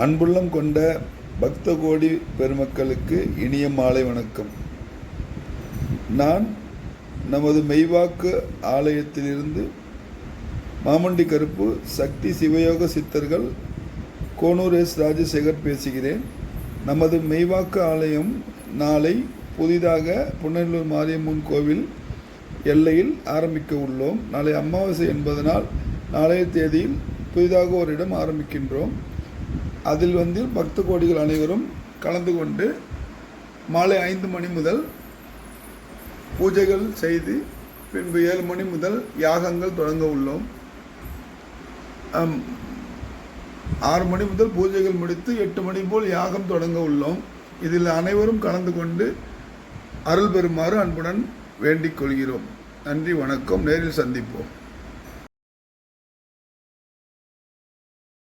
அன்புள்ளம் கொண்ட பக்த கோடி பெருமக்களுக்கு இனிய மாலை வணக்கம். நான் நமது மெய்வாக்கு ஆலயத்திலிருந்து மாமண்டி கருப்பு சக்தி சிவயோக சித்தர்கள் கோனூர் எஸ் ராஜசேகர் பேசுகிறேன். நமது மெய்வாக்கு ஆலயம் நாளை புதிதாக புனலூர் மாரியம்மன் கோவில் எல்லையில் ஆரம்பிக்க உள்ளோம். நாளை அமாவாசை என்பதனால் நாளைய தேதியில் புதிதாக ஒரு இடம் ஆரம்பிக்கின்றோம். அதில் பக்த கோடிகள் அனைவரும் கலந்து கொண்டு மாலை 5 மணி முதல் பூஜைகள் செய்து பின்பு 7 மணி முதல் யாகங்கள் தொடங்க உள்ளோம். 6 மணி முதல் பூஜைகள் முடித்து 8 மணி போல் யாகம் தொடங்க உள்ளோம். இதில் அனைவரும் கலந்து கொண்டு அருள் பெறுமாறு அன்புடன் வேண்டிக் கொள்கிறோம். நன்றி, வணக்கம். நேரில் சந்திப்போம்.